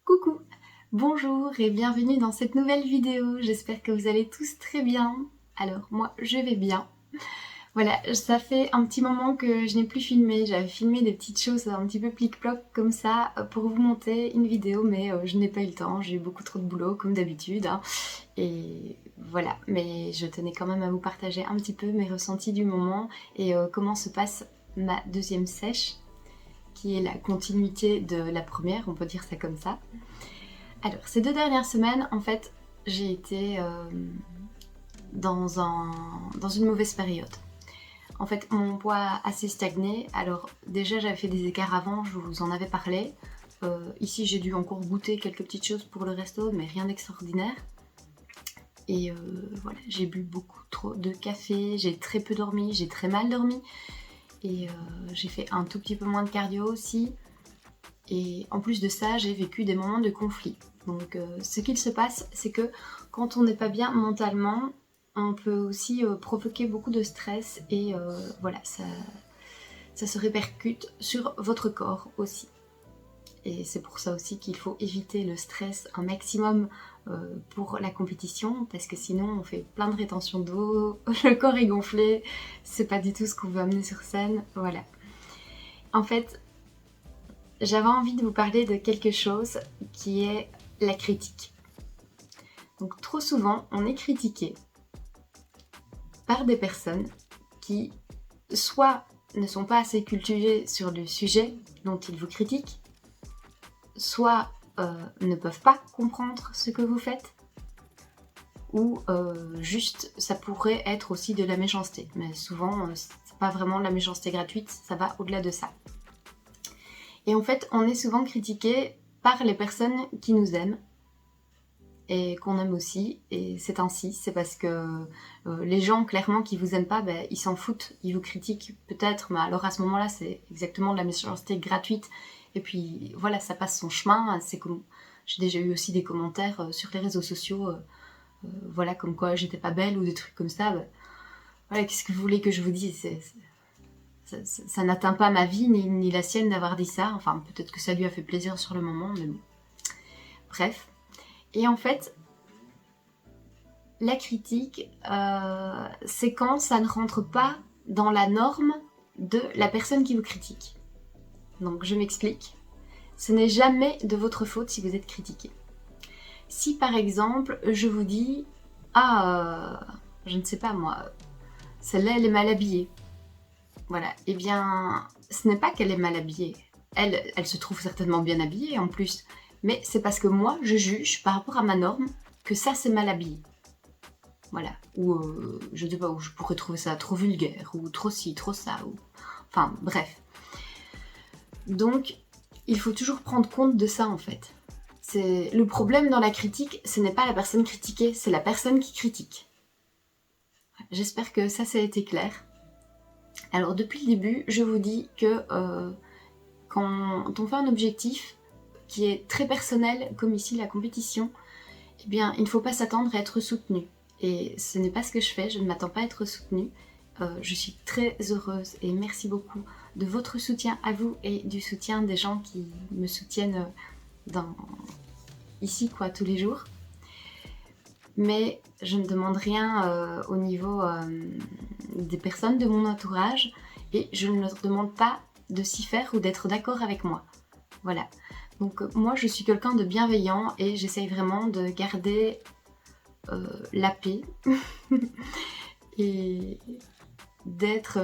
Coucou, bonjour et bienvenue dans cette nouvelle vidéo. J'espère que vous allez tous très bien. Alors moi je vais bien. Voilà, ça fait un petit moment que je n'ai plus filmé. J'avais filmé des petites choses un petit peu plic-ploc comme ça pour vous monter une vidéo, mais je n'ai pas eu le temps. J'ai eu beaucoup trop de boulot comme d'habitude, hein. Et voilà, mais je tenais quand même à vous partager un petit peu mes ressentis du moment et comment se passe ma deuxième sèche, qui est la continuité de la première, on peut dire ça comme ça. Alors, ces 2 dernières semaines, en fait, j'ai été dans une mauvaise période. En fait, mon poids a assez stagné. Alors, déjà, j'avais fait des écarts avant, je vous en avais parlé. Ici, j'ai dû encore goûter quelques petites choses pour le resto, mais rien d'extraordinaire. Et voilà, j'ai bu beaucoup trop de café, j'ai très peu dormi, j'ai très mal dormi. Et j'ai fait un tout petit peu moins de cardio aussi. Et en plus de ça, j'ai vécu des moments de conflit. Donc ce qu'il se passe, c'est que quand on n'est pas bien mentalement, on peut aussi provoquer beaucoup de stress et voilà, ça se répercute sur votre corps aussi. Et c'est pour ça aussi qu'il faut éviter le stress un maximum pour la compétition, parce que sinon on fait plein de rétention d'eau, le corps est gonflé, c'est pas du tout ce qu'on veut amener sur scène, voilà. En fait, j'avais envie de vous parler de quelque chose qui est la critique. Donc trop souvent, on est critiqué par des personnes qui soit ne sont pas assez cultivées sur le sujet dont ils vous critiquent, soit ne peuvent pas comprendre ce que vous faites, ou juste ça pourrait être aussi de la méchanceté. Mais souvent, c'est pas vraiment de la méchanceté gratuite, ça va au-delà de ça. Et en fait, on est souvent critiqué par les personnes qui nous aiment et qu'on aime aussi, et c'est ainsi, c'est parce que les gens clairement qui vous aiment pas, ben, ils s'en foutent, ils vous critiquent peut-être, mais alors à ce moment-là c'est exactement de la méchanceté gratuite, et puis voilà, ça passe son chemin. C'est comme... J'ai déjà eu aussi des commentaires sur les réseaux sociaux, voilà, comme quoi j'étais pas belle ou des trucs comme ça. Ben, voilà, qu'est-ce que vous voulez que je vous dise, ça n'atteint pas ma vie ni la sienne d'avoir dit ça, enfin peut-être que ça lui a fait plaisir sur le moment, mais bon. Bref. Et en fait, la critique, c'est quand ça ne rentre pas dans la norme de la personne qui vous critique. Donc je m'explique. Ce n'est jamais de votre faute si vous êtes critiqué. Si par exemple, je vous dis « Ah, je ne sais pas moi, celle-là elle est mal habillée », voilà, eh bien, ce n'est pas qu'elle est mal habillée. Elle se trouve certainement bien habillée en plus, mais c'est parce que moi, je juge par rapport à ma norme que ça c'est mal habillé. Voilà, ou je ne sais pas, où je pourrais trouver ça trop vulgaire, ou trop ci, trop ça, ou... Enfin, bref. Donc, il faut toujours prendre compte de ça, en fait. Le problème dans la critique, ce n'est pas la personne critiquée, c'est la personne qui critique. J'espère que ça a été clair. Alors, depuis le début, je vous dis que quand on fait un objectif qui est très personnel, comme ici la compétition, eh bien, il ne faut pas s'attendre à être soutenu. Et ce n'est pas ce que je fais, je ne m'attends pas à être soutenue. Je suis très heureuse et merci beaucoup de votre soutien à vous et du soutien des gens qui me soutiennent ici quoi, tous les jours. Mais je ne demande rien au niveau des personnes de mon entourage et je ne leur demande pas de s'y faire ou d'être d'accord avec moi. Voilà. Donc moi je suis quelqu'un de bienveillant et j'essaye vraiment de garder la paix et d'être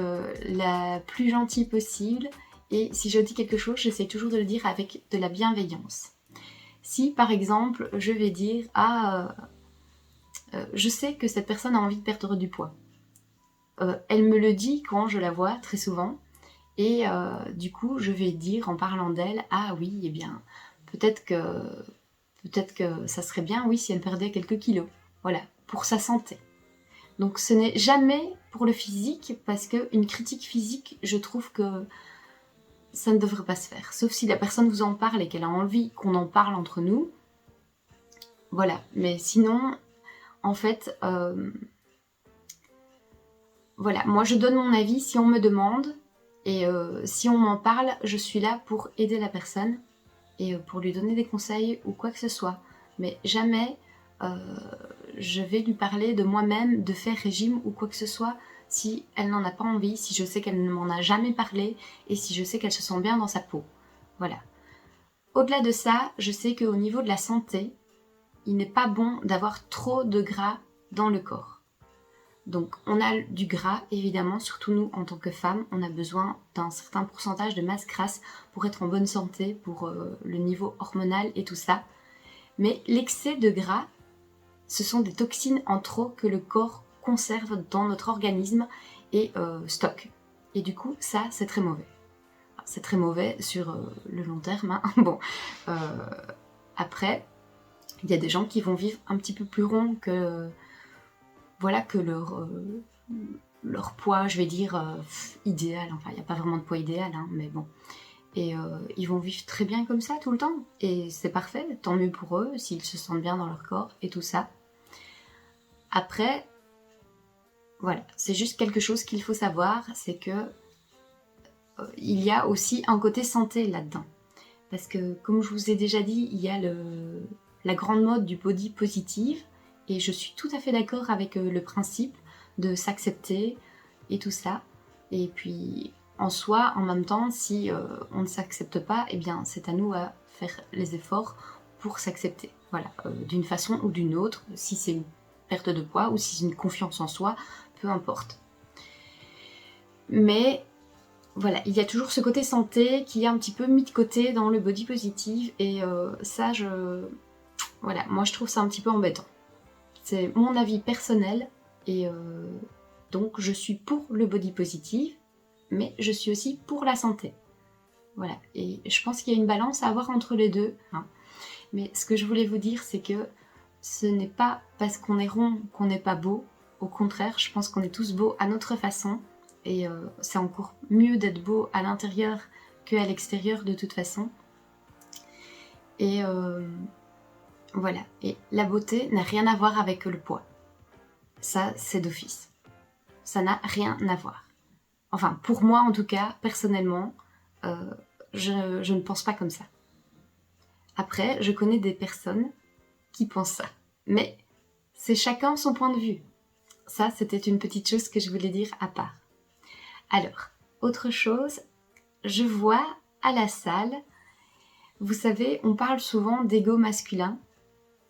la plus gentille possible, et si je dis quelque chose, j'essaie toujours de le dire avec de la bienveillance. Si par exemple je vais dire je sais que cette personne a envie de perdre du poids, elle me le dit quand je la vois très souvent, et du coup je vais dire en parlant d'elle, ah oui, eh bien peut-être que ça serait bien, oui, si elle perdait quelques kilos, voilà, pour sa santé. Donc ce n'est jamais pour le physique, parce qu'une critique physique, je trouve que ça ne devrait pas se faire. Sauf si la personne vous en parle et qu'elle a envie qu'on en parle entre nous. Voilà, mais sinon, en fait, voilà, moi je donne mon avis si on me demande, et si on m'en parle, je suis là pour aider la personne. et pour lui donner des conseils ou quoi que ce soit. Mais jamais je vais lui parler de moi-même, de faire régime ou quoi que ce soit si elle n'en a pas envie, si je sais qu'elle ne m'en a jamais parlé et si je sais qu'elle se sent bien dans sa peau. Voilà. Au-delà de ça, je sais qu'au niveau de la santé, il n'est pas bon d'avoir trop de gras dans le corps. Donc on a du gras, évidemment, surtout nous en tant que femmes, on a besoin d'un certain pourcentage de masse grasse pour être en bonne santé, pour le niveau hormonal et tout ça. Mais l'excès de gras, ce sont des toxines en trop que le corps conserve dans notre organisme et stocke. Et du coup, ça, c'est très mauvais. C'est très mauvais sur le long terme. Hein. Bon, après, il y a des gens qui vont vivre un petit peu plus rond que, voilà, que leur poids, je vais dire, idéal. Enfin, il n'y a pas vraiment de poids idéal, hein, mais bon. Et ils vont vivre très bien comme ça tout le temps. Et c'est parfait, tant mieux pour eux, s'ils se sentent bien dans leur corps et tout ça. Après, voilà, c'est juste quelque chose qu'il faut savoir, c'est que il y a aussi un côté santé là-dedans. Parce que, comme je vous ai déjà dit, il y a la grande mode du body positive, et je suis tout à fait d'accord avec le principe de s'accepter et tout ça. Et puis, en soi, en même temps, si on ne s'accepte pas, eh bien, c'est à nous à faire les efforts pour s'accepter. Voilà, d'une façon ou d'une autre, si c'est une perte de poids ou si c'est une confiance en soi, peu importe. Mais voilà, il y a toujours ce côté santé qui est un petit peu mis de côté dans le body positive et ça, voilà, moi je trouve ça un petit peu embêtant. C'est mon avis personnel et donc je suis pour le body positive, mais je suis aussi pour la santé. Voilà, et je pense qu'il y a une balance à avoir entre les deux. Hein. Mais ce que je voulais vous dire, c'est que ce n'est pas parce qu'on est rond qu'on n'est pas beau. Au contraire, je pense qu'on est tous beaux à notre façon. Et c'est encore mieux d'être beau à l'intérieur qu'à l'extérieur de toute façon. Et voilà. Et la beauté n'a rien à voir avec le poids. Ça, c'est d'office. Ça n'a rien à voir. Enfin, pour moi en tout cas, personnellement, je ne pense pas comme ça. Après, je connais des personnes qui pensent ça. Mais c'est chacun son point de vue. Ça, c'était une petite chose que je voulais dire à part. Alors, autre chose, je vois à la salle, vous savez, on parle souvent d'ego masculin.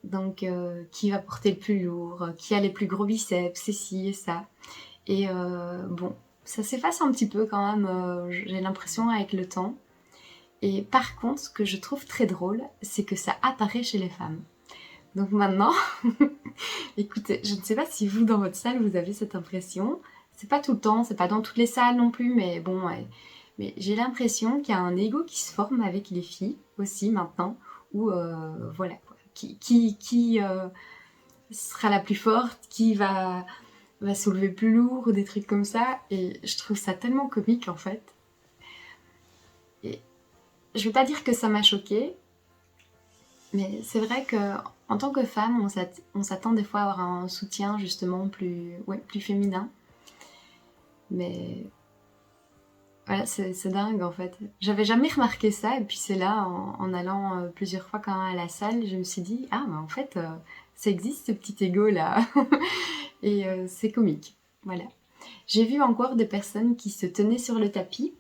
Donc, qui va porter le plus lourd, qui a les plus gros biceps, c'est ci et ça. Et bon, ça s'efface un petit peu quand même, j'ai l'impression, avec le temps. Et par contre, ce que je trouve très drôle, c'est que ça apparaît chez les femmes. Donc maintenant, écoutez, je ne sais pas si vous, dans votre salle, vous avez cette impression. C'est pas tout le temps, c'est pas dans toutes les salles non plus, mais bon, ouais. Mais j'ai l'impression qu'il y a un ego qui se forme avec les filles aussi maintenant, où voilà, quoi. Qui sera la plus forte, qui va soulever plus lourd, ou des trucs comme ça, et je trouve ça tellement comique en fait. Et je vais pas dire que ça m'a choquée, mais c'est vrai que en tant que femme, on s'attend des fois à avoir un soutien justement plus féminin. Mais voilà, c'est dingue en fait. J'avais jamais remarqué ça, et puis c'est là, en allant plusieurs fois quand même à la salle, je me suis dit, ah mais en fait, ça existe ce petit ego là. Et c'est comique. Voilà. J'ai vu encore des personnes qui se tenaient sur le tapis,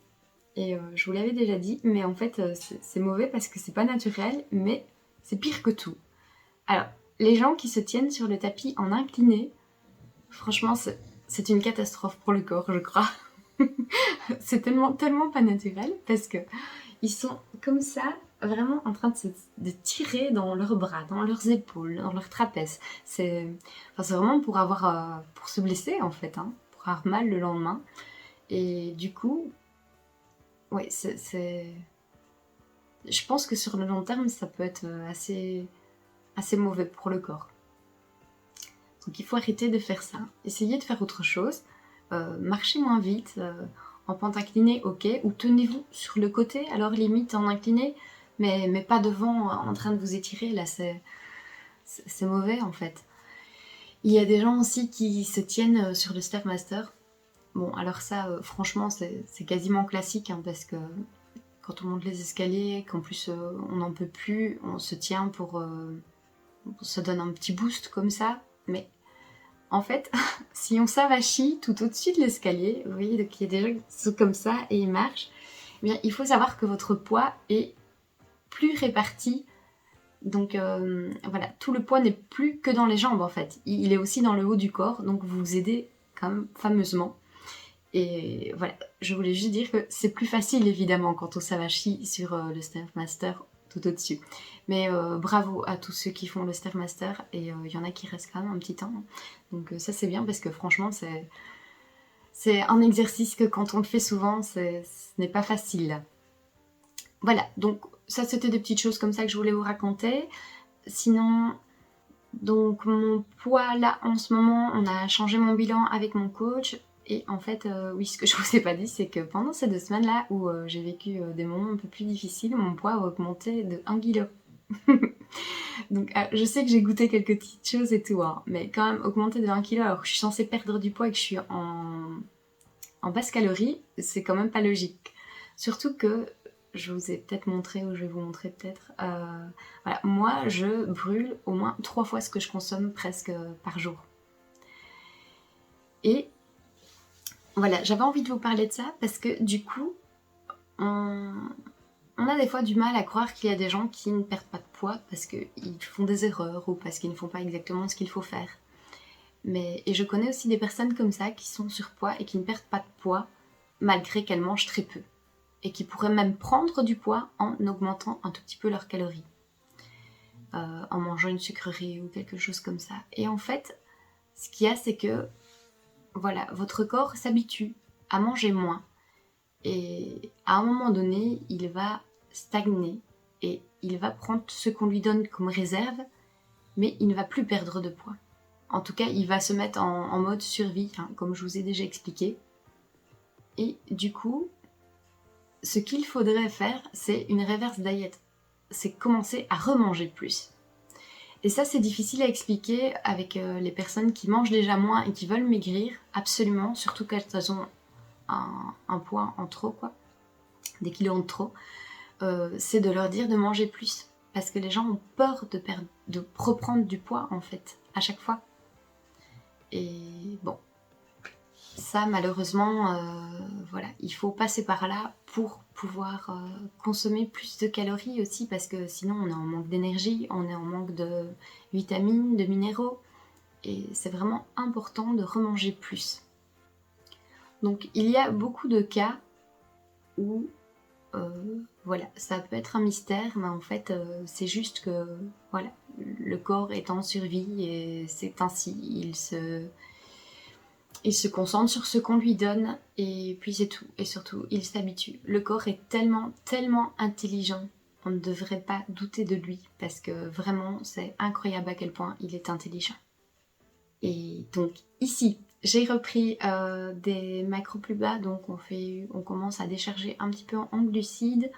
et je vous l'avais déjà dit, mais en fait, c'est mauvais parce que c'est pas naturel, mais c'est pire que tout. Alors, les gens qui se tiennent sur le tapis en incliné, franchement, c'est une catastrophe pour le corps, je crois. C'est tellement pas naturel parce que ils sont comme ça, vraiment en train de tirer dans leurs bras, dans leurs épaules, dans leurs trapèzes. C'est vraiment pour pour se blesser en fait, hein, pour avoir mal le lendemain. Et du coup, ouais, je pense que sur le long terme, ça peut être assez mauvais pour le corps. Donc il faut arrêter de faire ça. Essayez de faire autre chose. Marchez moins vite. En pente inclinée, ok. Ou tenez-vous sur le côté, alors limite en incliné, mais pas devant en train de vous étirer. Là, c'est mauvais en fait. Il y a des gens aussi qui se tiennent sur le Stairmaster. Bon, alors ça, franchement, c'est quasiment classique, hein, parce que quand on monte les escaliers, qu'en plus on n'en peut plus, on se tient pour... ça donne un petit boost comme ça, mais en fait, si on s'avachit tout au-dessus de l'escalier, vous voyez, donc il y a des gens qui sont comme ça et ils marchent, eh bien, il faut savoir que votre poids est plus réparti. Donc voilà, tout le poids n'est plus que dans les jambes en fait, il est aussi dans le haut du corps, donc vous vous aidez quand même fameusement. Et voilà, je voulais juste dire que c'est plus facile évidemment quand on s'avachit sur le Stairmaster tout au-dessus. Mais bravo à tous ceux qui font le Stairmaster, et il y en a qui restent quand même un petit temps. Donc ça c'est bien parce que franchement c'est un exercice que quand on le fait souvent, ce n'est pas facile. Voilà, donc ça c'était des petites choses comme ça que je voulais vous raconter. Sinon, donc mon poids là en ce moment, on a changé mon bilan avec mon coach. Et en fait, oui, ce que je vous ai pas dit, c'est que pendant ces 2 semaines là où j'ai vécu des moments un peu plus difficiles, mon poids a augmenté de 1 kg. Donc je sais que j'ai goûté quelques petites choses et tout, hein, mais quand même augmenter de 1 kg alors que je suis censée perdre du poids et que je suis en basse calorie, c'est quand même pas logique. Surtout que je vous ai peut-être montré, ou je vais vous montrer peut-être, voilà, moi je brûle au moins 3 fois ce que je consomme presque par jour. Et voilà, j'avais envie de vous parler de ça parce que du coup, on a des fois du mal à croire qu'il y a des gens qui ne perdent pas de poids parce qu'ils font des erreurs ou parce qu'ils ne font pas exactement ce qu'il faut faire. Et je connais aussi des personnes comme ça qui sont surpoids et qui ne perdent pas de poids malgré qu'elles mangent très peu. Et qui pourraient même prendre du poids en augmentant un tout petit peu leurs calories. En mangeant une sucrerie ou quelque chose comme ça. Et en fait, ce qu'il y a, c'est que voilà, votre corps s'habitue à manger moins. Et à un moment donné, il va stagner et il va prendre ce qu'on lui donne comme réserve, mais il ne va plus perdre de poids. En tout cas, il va se mettre en mode survie, hein, comme je vous ai déjà expliqué. Et du coup, ce qu'il faudrait faire, c'est une reverse diet. C'est commencer à remanger plus. Et ça, c'est difficile à expliquer avec les personnes qui mangent déjà moins et qui veulent maigrir, absolument, surtout qu'elles ont un poids en trop, quoi, des kilos en trop. C'est de leur dire de manger plus. Parce que les gens ont peur de reprendre du poids, en fait, à chaque fois. Et bon, ça, malheureusement, voilà, il faut passer par là pour pouvoir consommer plus de calories aussi, parce que sinon on est en manque d'énergie, on est en manque de vitamines, de minéraux, et c'est vraiment important de remanger plus. Donc il y a beaucoup de cas où voilà, ça peut être un mystère, mais en fait c'est juste que voilà, le corps est en survie et c'est ainsi, il se concentre sur ce qu'on lui donne et puis c'est tout. Et surtout, il s'habitue. Le corps est tellement, tellement intelligent. On ne devrait pas douter de lui parce que vraiment, c'est incroyable à quel point il est intelligent. Et donc ici, j'ai repris des macros plus bas, donc on commence à décharger un petit peu en glucides.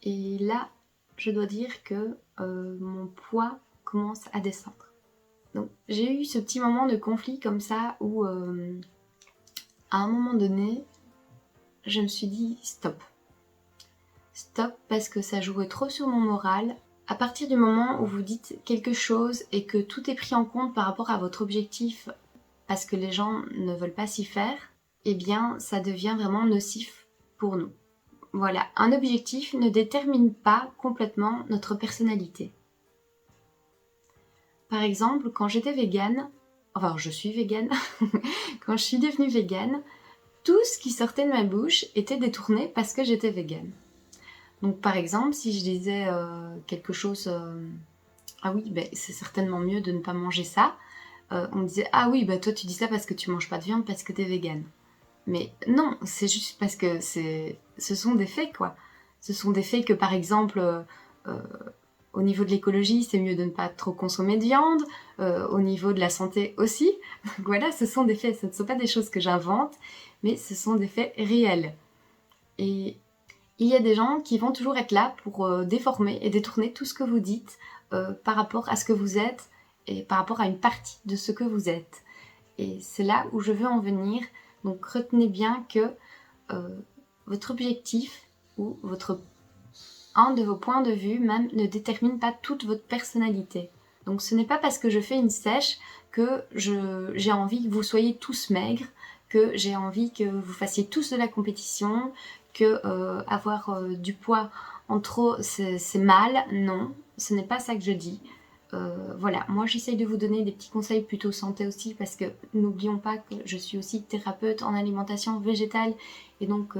Et là, je dois dire que mon poids commence à descendre. Donc j'ai eu ce petit moment de conflit comme ça où à un moment donné, je me suis dit stop. Stop parce que ça jouait trop sur mon moral. À partir du moment où vous dites quelque chose et que tout est pris en compte par rapport à votre objectif parce que les gens ne veulent pas s'y faire, eh bien ça devient vraiment nocif pour nous. Voilà, un objectif ne détermine pas complètement notre personnalité. Par exemple, quand j'étais végane, enfin je suis végane, quand je suis devenue végane, tout ce qui sortait de ma bouche était détourné parce que j'étais végane. Donc par exemple, si je disais quelque chose, ah oui, ben, c'est certainement mieux de ne pas manger ça, on me disait, ah oui, bah toi tu dis ça parce que tu manges pas de viande parce que t'es végane. Mais non, c'est juste parce que ce sont des faits, quoi. Ce sont des faits que par exemple, au niveau de l'écologie, c'est mieux de ne pas trop consommer de viande, au niveau de la santé aussi. Donc voilà, ce sont des faits, ce ne sont pas des choses que j'invente, mais ce sont des faits réels. Et il y a des gens qui vont toujours être là pour déformer et détourner tout ce que vous dites par rapport à ce que vous êtes et par rapport à une partie de ce que vous êtes. Et c'est là où je veux en venir. Donc retenez bien que votre objectif ou votre un de vos points de vue même ne détermine pas toute votre personnalité. Donc ce n'est pas parce que je fais une sèche que j'ai envie que vous soyez tous maigres, que j'ai envie que vous fassiez tous de la compétition, que avoir du poids en trop c'est mal. Non, ce n'est pas ça que je dis. Voilà, moi j'essaye de vous donner des petits conseils plutôt santé aussi, parce que n'oublions pas que je suis aussi thérapeute en alimentation végétale, et donc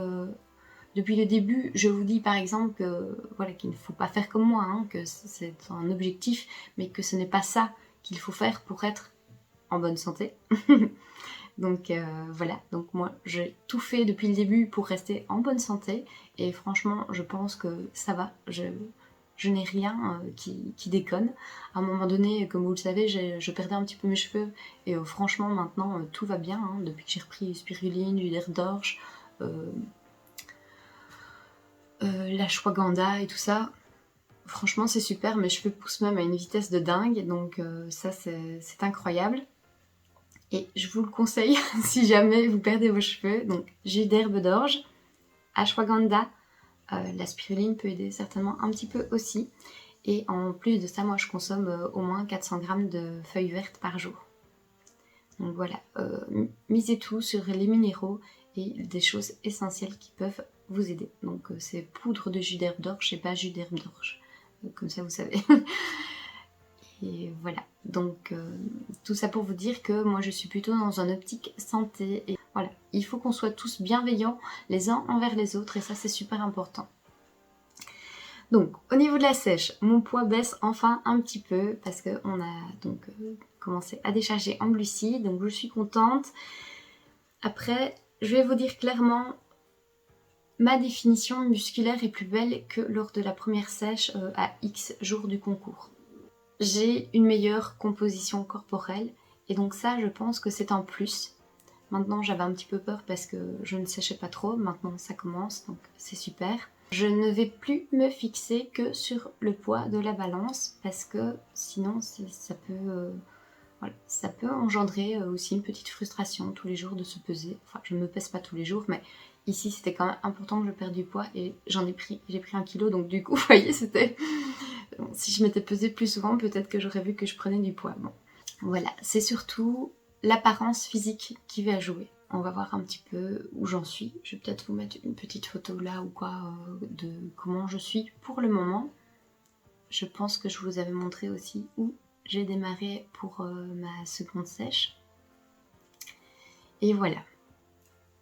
depuis le début je vous dis par exemple que voilà, qu'il ne faut pas faire comme moi, hein, que c'est un objectif, mais que ce n'est pas ça qu'il faut faire pour être en bonne santé. Donc voilà, donc moi j'ai tout fait depuis le début pour rester en bonne santé, et franchement je pense que ça va, je n'ai rien qui déconne. À un moment donné, comme vous le savez, je perdais un petit peu mes cheveux, et franchement maintenant tout va bien, hein, depuis que j'ai repris spiruline, du nerf d'orge, l'ashwagandha et tout ça. Franchement c'est super, mes cheveux poussent même à une vitesse de dingue, donc ça c'est incroyable. Et je vous le conseille si jamais vous perdez vos cheveux. Donc jus d'herbe d'orge, ashwagandha, la spiruline peut aider certainement un petit peu aussi. Et en plus de ça, moi je consomme au moins 400 grammes de feuilles vertes par jour. Donc voilà, misez tout sur les minéraux et des choses essentielles qui peuvent vous aider. Donc c'est poudre de jus d'herbe d'orge et pas jus d'herbe d'orge. Comme ça vous savez. Et voilà, donc tout ça pour vous dire que moi je suis plutôt dans une optique santé. Et voilà, il faut qu'on soit tous bienveillants les uns envers les autres, et ça c'est super important. Donc au niveau de la sèche, mon poids baisse enfin un petit peu, parce qu'on a donc commencé à décharger en glucides, donc je suis contente. Après, je vais vous dire clairement, ma définition musculaire est plus belle que lors de la première sèche à X jours du concours. J'ai une meilleure composition corporelle, et donc ça je pense que c'est un plus. Maintenant j'avais un petit peu peur parce que je ne séchais pas trop, maintenant ça commence, donc c'est super. Je ne vais plus me fixer que sur le poids de la balance, parce que sinon ça peut engendrer aussi une petite frustration tous les jours de se peser. Enfin je ne me pèse pas tous les jours, mais ici c'était quand même important que je perde du poids, et j'ai pris 1 kilo, donc du coup vous voyez c'était... Bon, si je m'étais pesée plus souvent, peut-être que j'aurais vu que je prenais du poids. Bon, voilà, c'est surtout l'apparence physique qui va jouer. On va voir un petit peu où j'en suis. Je vais peut-être vous mettre une petite photo là ou quoi de comment je suis pour le moment. Je pense que je vous avais montré aussi où j'ai démarré pour ma seconde sèche. Et voilà.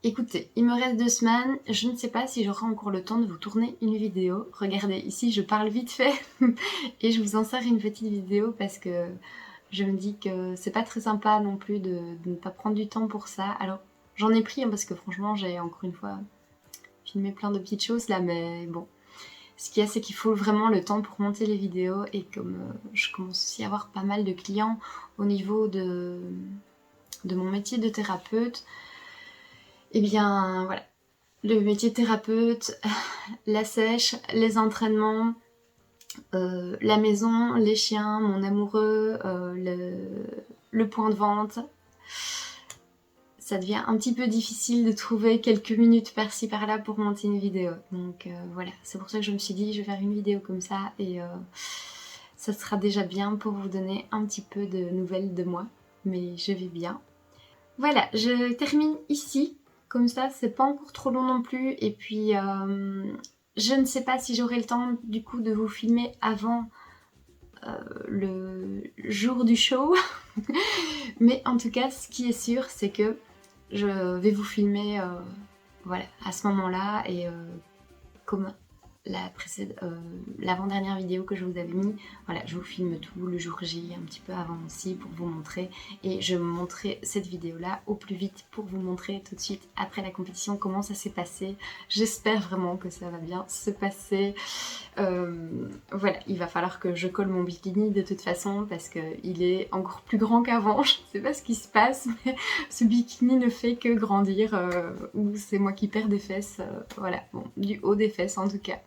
Écoutez, il me reste 2 semaines, je ne sais pas si j'aurai encore le temps de vous tourner une vidéo. Regardez, ici je parle vite fait et je vous en sers une petite vidéo, parce que je me dis que c'est pas très sympa non plus de ne pas prendre du temps pour ça. Alors j'en ai pris, hein, parce que franchement j'ai encore une fois filmé plein de petites choses là, mais bon. Ce qu'il y a, c'est qu'il faut vraiment le temps pour monter les vidéos, et comme je commence aussi à avoir pas mal de clients au niveau de mon métier de thérapeute, et bien voilà, le métier de thérapeute, la sèche, les entraînements, la maison, les chiens, mon amoureux, le point de vente, ça devient un petit peu difficile de trouver quelques minutes par-ci par-là pour monter une vidéo. Donc voilà, c'est pour ça que je me suis dit je vais faire une vidéo comme ça, et ça sera déjà bien pour vous donner un petit peu de nouvelles de moi, mais je vais bien. Voilà, je termine ici. Comme ça, c'est pas encore trop long non plus. Et puis, je ne sais pas si j'aurai le temps du coup de vous filmer avant le jour du show. Mais en tout cas, ce qui est sûr, c'est que je vais vous filmer voilà, à ce moment-là. Et comme l'avant-dernière vidéo que je vous avais mis, voilà, je vous filme tout le jour J, un petit peu avant aussi, pour vous montrer, et je vais vous montrer cette vidéo là au plus vite pour vous montrer tout de suite après la compétition comment ça s'est passé. J'espère vraiment que ça va bien se passer. Voilà, il va falloir que je colle mon bikini de toute façon, parce qu'il est encore plus grand qu'avant. Je ne sais pas ce qui se passe, mais ce bikini ne fait que grandir, ou c'est moi qui perds des fesses, voilà, bon, du haut des fesses en tout cas.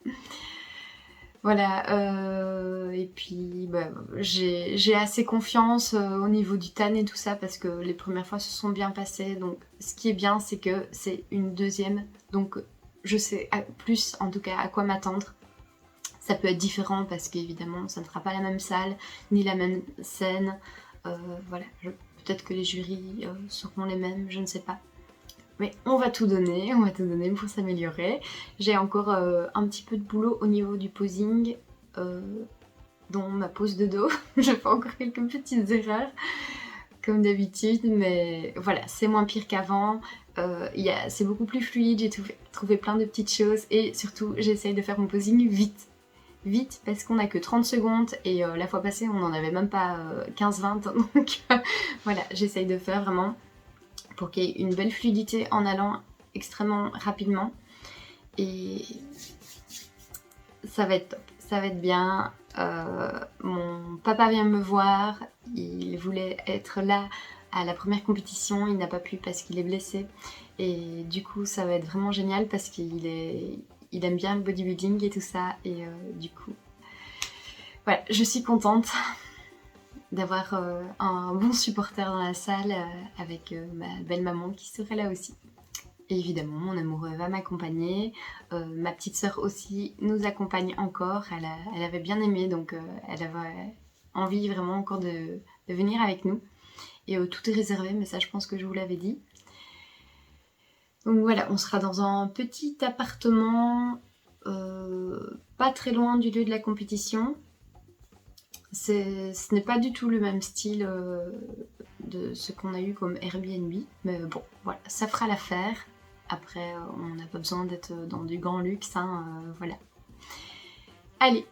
Voilà, et puis bah, j'ai assez confiance au niveau du tan et tout ça, parce que les premières fois se sont bien passées. Donc ce qui est bien, c'est que c'est une deuxième, donc je sais plus en tout cas à quoi m'attendre. Ça peut être différent parce qu'évidemment ça ne sera pas la même salle, ni la même scène. Voilà, peut-être que les jurys seront les mêmes, je ne sais pas. Mais on va tout donner pour s'améliorer. J'ai encore un petit peu de boulot au niveau du posing, dont ma pose de dos. Je fais encore quelques petites erreurs, comme d'habitude, mais voilà, c'est moins pire qu'avant. C'est beaucoup plus fluide, j'ai trouvé plein de petites choses et surtout j'essaye de faire mon posing vite. Vite parce qu'on n'a que 30 secondes et la fois passée on n'en avait même pas 15-20, donc voilà, j'essaye de faire vraiment pour qu'il y ait une belle fluidité en allant extrêmement rapidement et ça va être top, ça va être bien. Mon papa vient me voir, il voulait être là à la première compétition, il n'a pas pu parce qu'il est blessé et du coup ça va être vraiment génial parce qu'il aime bien le bodybuilding et tout ça et du coup voilà, je suis contente d'avoir un bon supporter dans la salle avec ma belle maman qui serait là aussi. Et évidemment, mon amoureux va m'accompagner. Ma petite sœur aussi nous accompagne encore. Elle avait bien aimé, donc elle avait envie vraiment encore de venir avec nous. Et tout est réservé, mais ça je pense que je vous l'avais dit. Donc voilà, on sera dans un petit appartement, pas très loin du lieu de la compétition. Ce n'est pas du tout le même style de ce qu'on a eu comme Airbnb, mais bon, voilà, ça fera l'affaire. Après, on n'a pas besoin d'être dans du grand luxe, hein, voilà. Allez,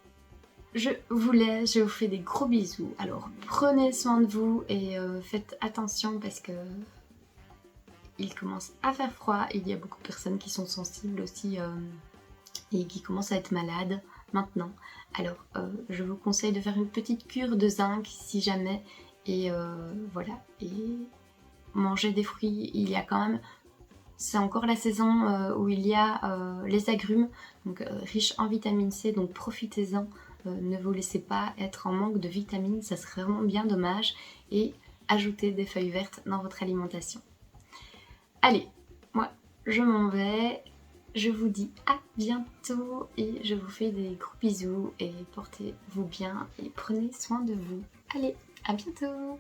je vous laisse, je vous fais des gros bisous. Alors, prenez soin de vous et faites attention parce que il commence à faire froid. Il y a beaucoup de personnes qui sont sensibles aussi et qui commencent à être malades maintenant. Alors, je vous conseille de faire une petite cure de zinc si jamais. Et voilà, et manger des fruits. Il y a quand même... C'est encore la saison où il y a les agrumes, donc riches en vitamine C, donc profitez-en. Ne vous laissez pas être en manque de vitamines, ça serait vraiment bien dommage. Et ajoutez des feuilles vertes dans votre alimentation. Allez, moi je m'en vais. Je vous dis à bientôt et je vous fais des gros bisous et portez-vous bien et prenez soin de vous. Allez, à bientôt!